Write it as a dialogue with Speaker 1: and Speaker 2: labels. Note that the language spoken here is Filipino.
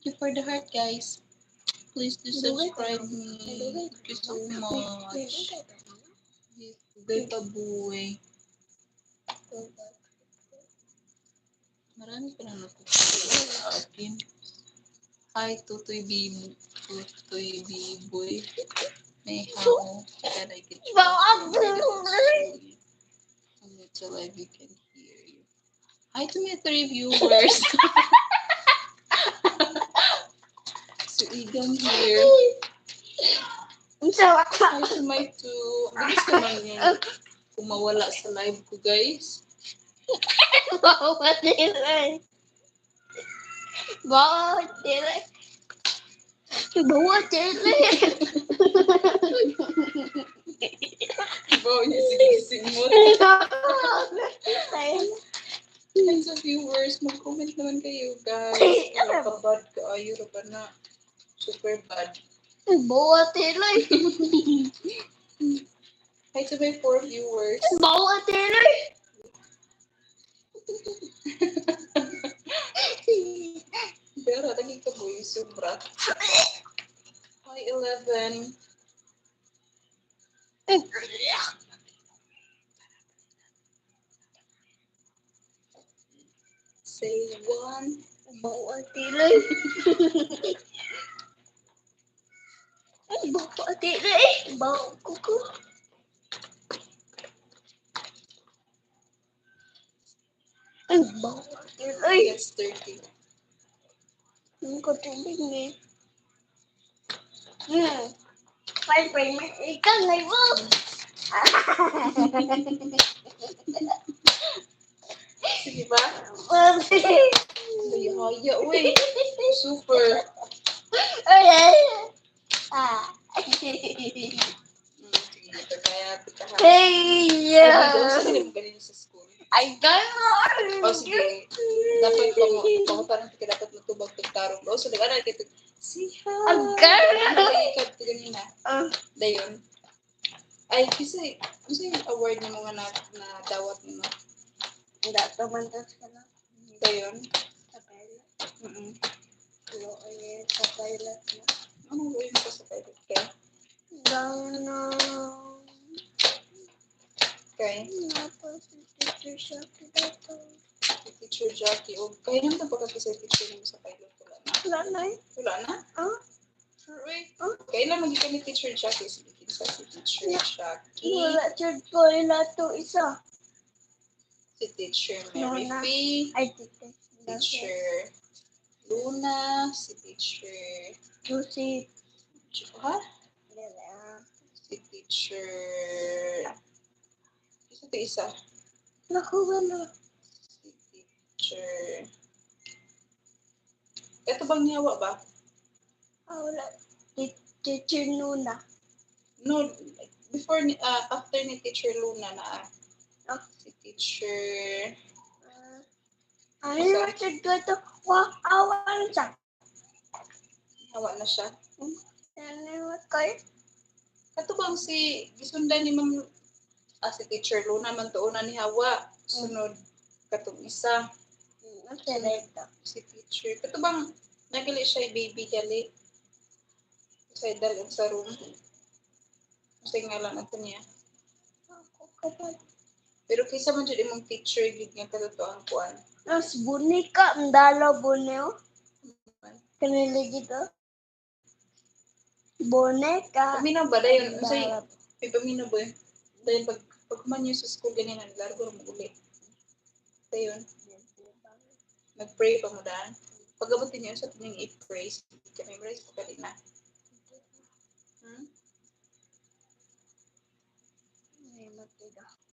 Speaker 1: Thank you for the heart, guys. Please do subscribe me. Thank you so much. Gay Pabuhay. Marami pa lang natutuwa sa akin. Hi, Tutoy Biboy. May how can I get you? So live you can hear you. Hi to my 3 viewers. So Igan here. Hi to my 2. Bilis naman yan. Kung mawala sa live ko, guys.
Speaker 2: Bawat nilay. Bawat nilay. Bawat nilay.
Speaker 1: Bawa niya sigising mo. Hi sa viewers. Mag-comment naman kayo, guys. Kapabad ka. Ayaw ba na. Super bad.
Speaker 2: Bawat nilay.
Speaker 1: Hi to my 4 viewers.
Speaker 2: Bawat nilay.
Speaker 1: Pero, lagi ka boy. Sobra. Hi, 11. Say 1.
Speaker 2: Bawat nilay. Bawat nilay. Bawat kuko. Bawat nilay.
Speaker 1: That's 30.
Speaker 2: Ang katubig ni. Pwede may ikaw na mo.
Speaker 1: Sige ba? Haya, uy. Super. Sige, kaya kita ha.
Speaker 2: Hey,
Speaker 1: Ay, daw, sige naman ganun sa school.
Speaker 2: I don't
Speaker 1: O, sige. Dapat pa parang dapat matubag pagtarong. O, so, nag-aral kita. Siha. Nag-iikab ito ganina. Dayon. Ay, kasi yung award ni mga na dawat mo.
Speaker 2: Hindi, tumantas ka na.
Speaker 1: Dayon.
Speaker 2: Sa pilot.
Speaker 1: Ano
Speaker 2: Sa pilot na.
Speaker 1: gawin ko sa pilot kay? Kay?
Speaker 2: Teacher Shaki dito.
Speaker 1: Teacher Jackie. O, kaya naman ito pagka sa teacher mo sa pilot. Wala na? Wala na? Sure, wait. Kaya lang magiging ni Teacher Jackie. Sige, kinsa si Teacher Jackie.
Speaker 2: Wala dyan po to isa.
Speaker 1: Si Teacher Mary Faye.
Speaker 2: Ay,
Speaker 1: Teacher Luna. Si Teacher...
Speaker 2: Juicy.
Speaker 1: Ha? Si Teacher... Isa.
Speaker 2: Nakuha na.
Speaker 1: Si Teacher... Ito bang niyawa ba?
Speaker 2: Wala. Teacher Luna.
Speaker 1: No, before ni after ni Teacher Luna na si Teacher...
Speaker 2: Ano yung teacher ko ito? Awan siya.
Speaker 1: Niyawa na siya.
Speaker 2: Ano yung kayo?
Speaker 1: Ito bang si gisundan ni Ma'am si Teacher Luna man tuuna ni Hawa. Sunod katong isa. Si Teacher. Ito bang nagali siya baby gali? Sa dalag sa room. Kasi nga lang ito niya. Pero kaysa man dyan imong teacher gid nga katotoang kuan.
Speaker 2: Mas bunika, mdalo buneo. Kanili dito. Boneka.
Speaker 1: Paminaw ba dayon? Unsay paminaw ba? Dayon pag man sa school ganyan naglargo mo uli. Dayon. Nag-pray pa mo daan. Pag-abutin niyo sa tuning i-pray, ka-memorize pa kanina.